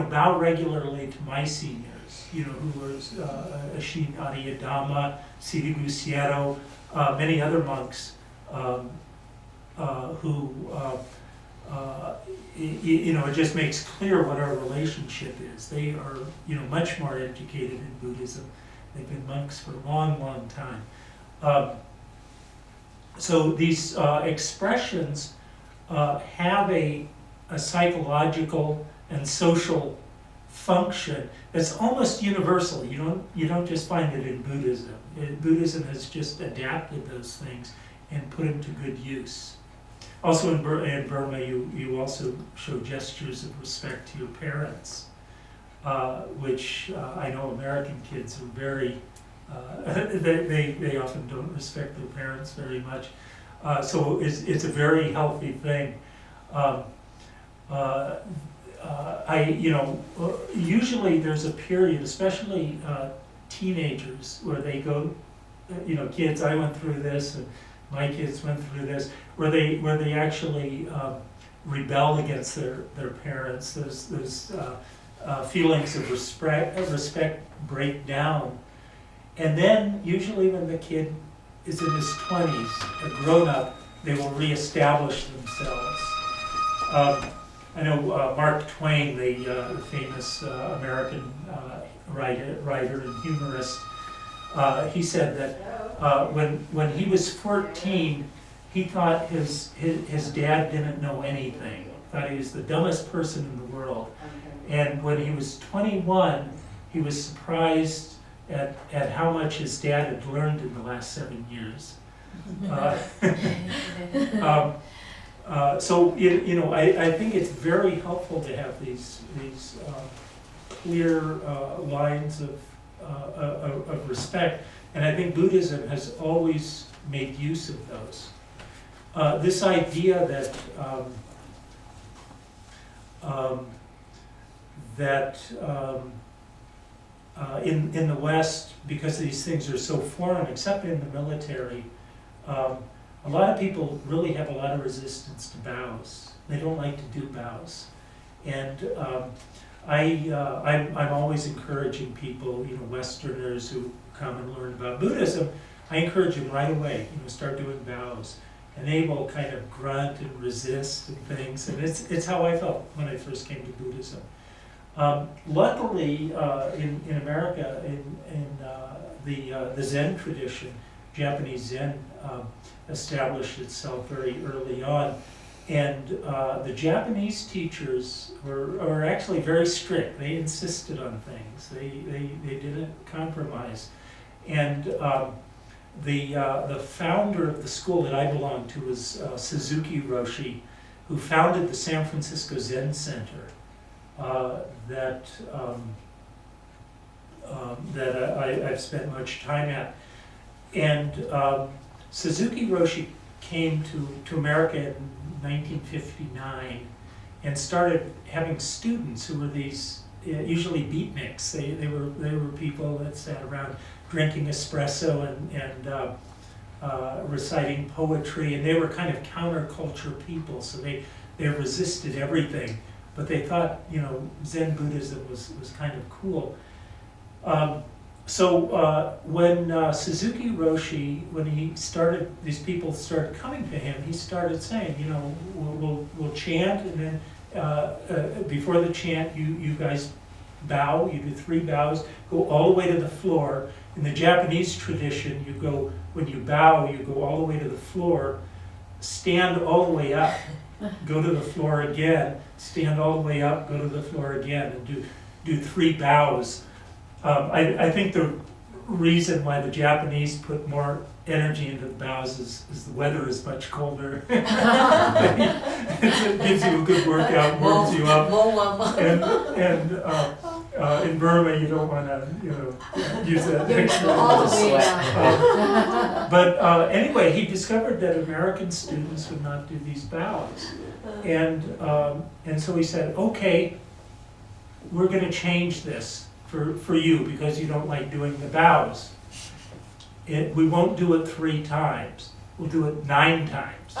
bow regularly to my seniors, who were Ashin Adiyadama, Sidi Gusiero, many other monks who, it just makes clear what our relationship is. They are, much more educated in Buddhism. They've been monks for a long, long time. So these expressions have a psychological and social function that's almost universal. You don't just find it in Buddhism. Buddhism has just adapted those things and put them to good use. Also in Burma, you also show gestures of respect to your parents, which I know American kids are very, they often don't respect their parents very much. So it's a very healthy thing. Usually there's a period, especially teenagers, where they go, kids, I went through this, and my kids went through this, where they actually rebel against their parents. There's feelings of respect break down, and then usually when the kid is in his 20s, a grown-up, they will reestablish themselves. I know Mark Twain, the famous American writer and humorist, he said that when he was 14, he thought his dad didn't know anything. He thought he was the dumbest person in the world. And when he was 21, he was surprised at how much his dad had learned in the last 7 years. So I think it's very helpful to have these clear lines of respect, and I think Buddhism has always made use of those. This idea that in the West, because these things are so foreign, except in the military, a lot of people really have a lot of resistance to bows. They don't like to do bows, and I'm always encouraging people, Westerners who come and learn about Buddhism. I encourage them right away, start doing bows, and they will kind of grunt and resist and things, and it's how I felt when I first came to Buddhism. Luckily, in America, in the Zen tradition, Japanese Zen established itself very early on, and the Japanese teachers were actually very strict. They insisted on things. They didn't compromise, and the founder of the school that I belong to was Suzuki Roshi, who founded the San Francisco Zen Center. That I've spent much time at. And Suzuki Roshi came to America in 1959 and started having students who were these, usually beatniks. They were people that sat around drinking espresso and reciting poetry, and they were kind of counterculture people, so they resisted everything. But they thought, Zen Buddhism was kind of cool. So when Suzuki Roshi, when these people started coming to him, he started saying, we'll chant, and then before the chant, you guys bow. You do 3 bows, go all the way to the floor. In the Japanese tradition, when you bow, you go all the way to the floor, stand all the way up, go to the floor again, stand all the way up, go to the floor again, and do 3 bows. I think the reason why the Japanese put more energy into the bows is the weather is much colder. It gives you a good workout, warms you up. And in Burma, you don't want to, use that extra. But anyway, he discovered that American students would not do these bows, and so he said, okay, we're going to change this for you because you don't like doing the bows. We won't do it 3 times. We'll do it 9 times.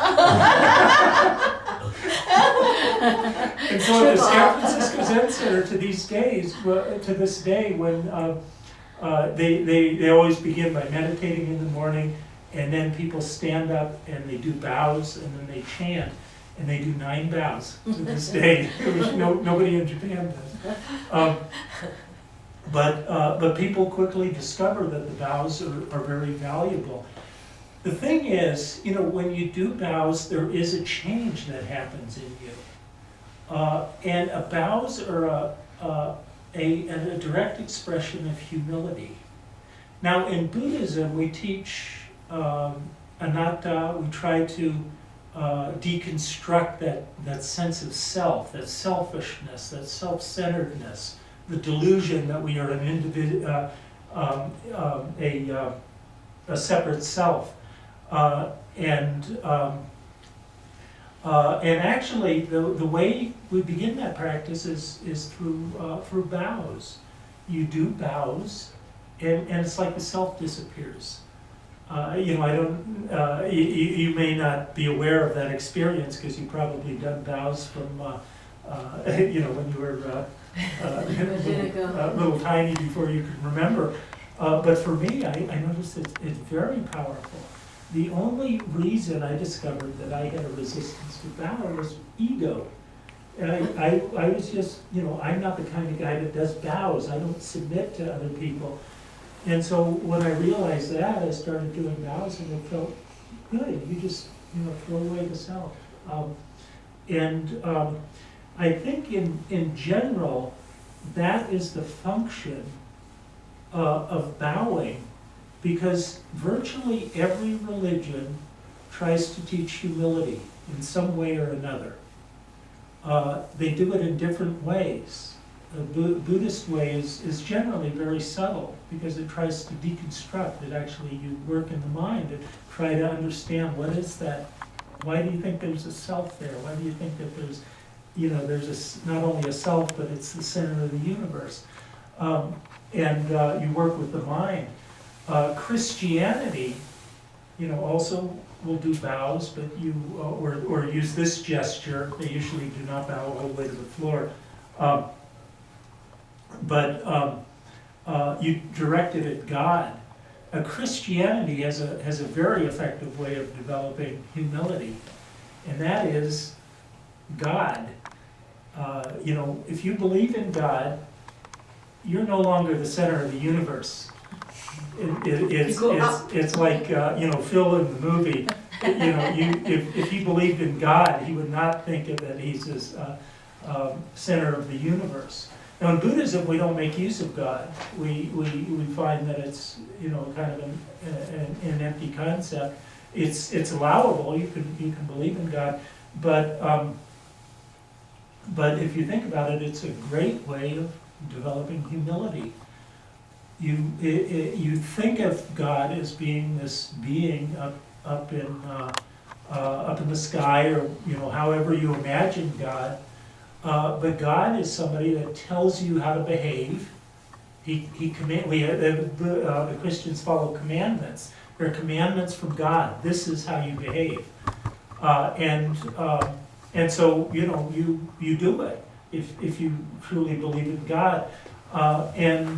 And so at the San Francisco Zen Center to these days, to this day, when they always begin by meditating in the morning, and then people stand up and they do bows, and then they chant, and they do 9 bows to this day, which nobody in Japan does. But people quickly discover that the bows are very valuable. The thing is, when you do bows, there is a change that happens in you. And bows are a direct expression of humility. Now, in Buddhism, we teach anatta. We try to deconstruct that sense of self, that selfishness, that self-centeredness, the delusion that we are an individual, a separate self. And actually, the way we begin that practice is through bows. You do bows, and it's like the self disappears. I don't. You may not be aware of that experience because you've probably done bows from when you were little tiny before you could remember. But for me, I noticed it's very powerful. The only reason I discovered that I had a resistance to bow was ego. And I was just, I'm not the kind of guy that does bows. I don't submit to other people. And so when I realized that, I started doing bows, and it felt good. You just, throw away the self. I think in general, that is the function of bowing, because virtually every religion tries to teach humility in some way or another. They do it in different ways. The Buddhist way is generally very subtle because it tries to deconstruct. It actually, you work in the mind to try to understand what is that. Why do you think there's a self there? Why do you think that there's not only a self, but it's the center of the universe? You work with the mind. Christianity, also will do bows, but or use this gesture. They usually do not bow all the way to the floor. You direct it at God. Christianity has a very effective way of developing humility, and that is God. If you believe in God, you're no longer the center of the universe. It's like Phil in the movie. If he believed in God, he would not think of that he's this center of the universe. Now in Buddhism, we don't make use of God. We find that it's kind of an empty concept. It's allowable. You can believe in God, but if you think about it, it's a great way of developing humility. You think of God as being this being up in the sky, or however you imagine God. But God is somebody that tells you how to behave. The Christians follow commandments. There are commandments from God. This is how you behave, and so you do it if you truly believe in God. And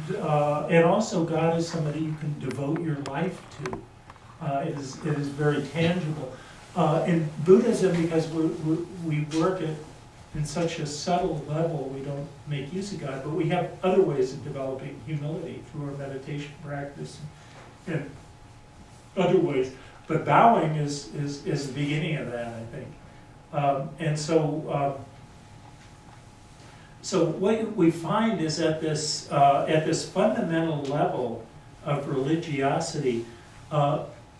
also God is somebody you can devote your life to. It is very tangible. In Buddhism, because we work in such a subtle level, we don't make use of God, but we have other ways of developing humility through our meditation practice and other ways. But bowing is the beginning of that, I think. So what we find is at this fundamental level of religiosity,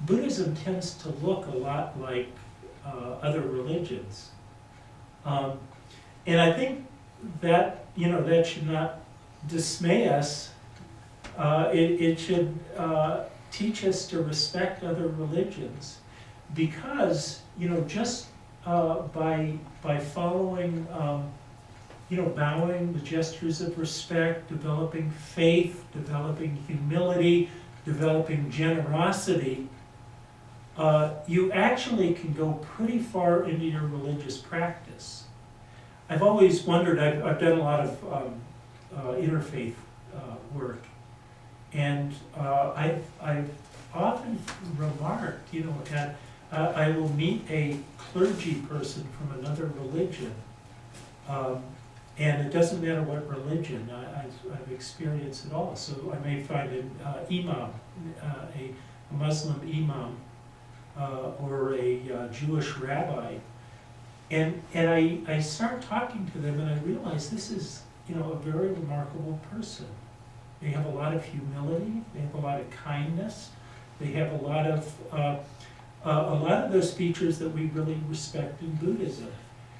Buddhism tends to look a lot like other religions, and I think that that should not dismay us. It should teach us to respect other religions, because just by following. Bowing, the gestures of respect, developing faith, developing humility, developing generosity, you actually can go pretty far into your religious practice. I've always wondered, I've done a lot of interfaith work, and I've often remarked, you know, I will meet a clergy person from another religion, and it doesn't matter what religion, I've experienced it all. So I may find an imam, a Muslim imam, or a Jewish rabbi, and I start talking to them, and I realize this is, you know, a very remarkable person. They have a lot of humility, they have a lot of kindness, they have a lot of those features that we really respect in Buddhism.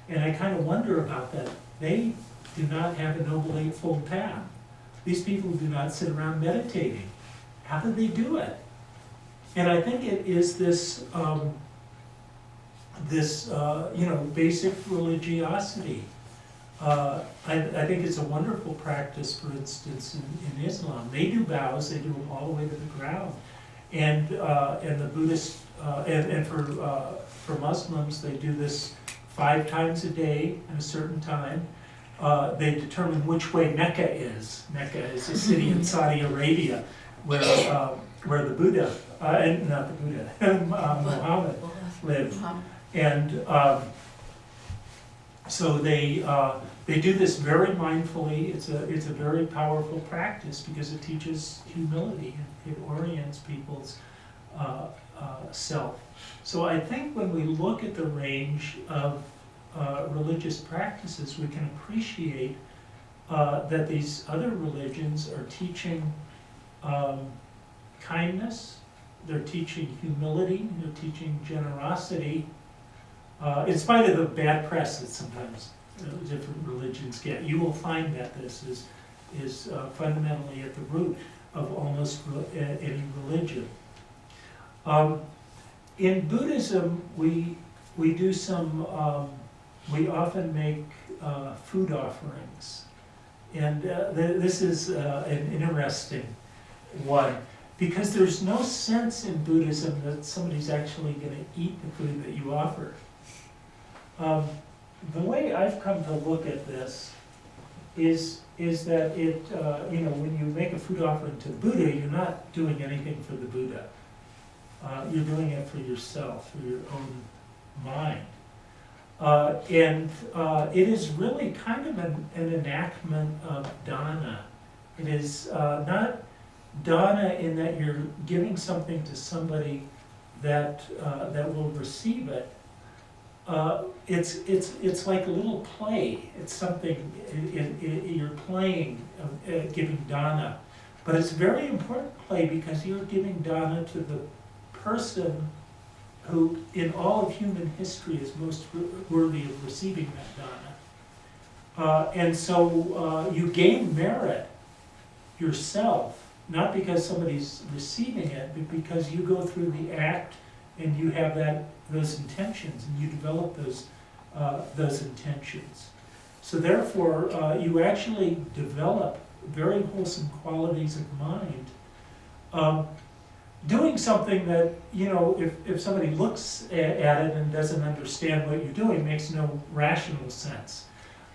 And I kind of wonder about that. They do not have a Noble Eightfold Path. These people do not sit around meditating. How do they do it? And I think it is this, you know, basic religiosity. I think it's a wonderful practice, for instance, in Islam. They do bows, they do them all the way to the ground. And the Buddhist, and for Muslims, they do this 5 times a day at a certain time. They determine which way Mecca is. Mecca is a city in Saudi Arabia where the Buddha, not the Buddha, Muhammad lived. And so they do this very mindfully. It's a very powerful practice because it teaches humility. It orients people's self. So I think when we look at the range of religious practices, we can appreciate that these other religions are teaching kindness, they're teaching humility, they're teaching generosity, in spite of the bad press that sometimes different religions get. You will find that this is fundamentally at the root of almost any religion. In Buddhism, we do some, we often make food offerings. And this is an interesting one, because there's no sense in Buddhism that somebody's actually going to eat the food that you offer. The way I've come to look at this is that it, you know, when you make a food offering to Buddha, you're not doing anything for the Buddha. You're doing it for yourself, for your own mind. And it is really kind of an enactment of dana. It is not dana in that you're giving something to somebody that will receive it. It's like a little play. It's something you're playing, giving dana, but it's very important play because you're giving dana to the person who, in all of human history, is most worthy of receiving that dana. And so you gain merit yourself, not because somebody's receiving it, but because you go through the act and you have those intentions, and you develop those intentions. So therefore, you actually develop very wholesome qualities of mind. Doing something that, you know, if somebody looks at it and doesn't understand what you're doing, makes no rational sense.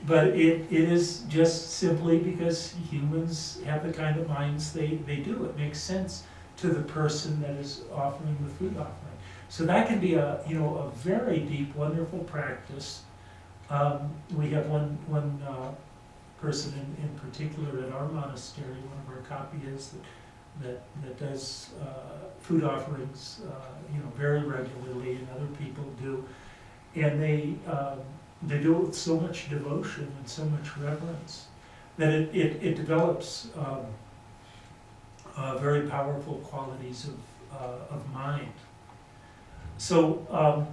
But it is just simply because humans have the kind of minds they do. It makes sense to the person that is offering the food offering. So that can be a very deep, wonderful practice. We have one person in particular at our monastery, one of our copiers, that does food offerings, very regularly, and other people do, and they do it with so much devotion and so much reverence that it develops very powerful qualities of mind. So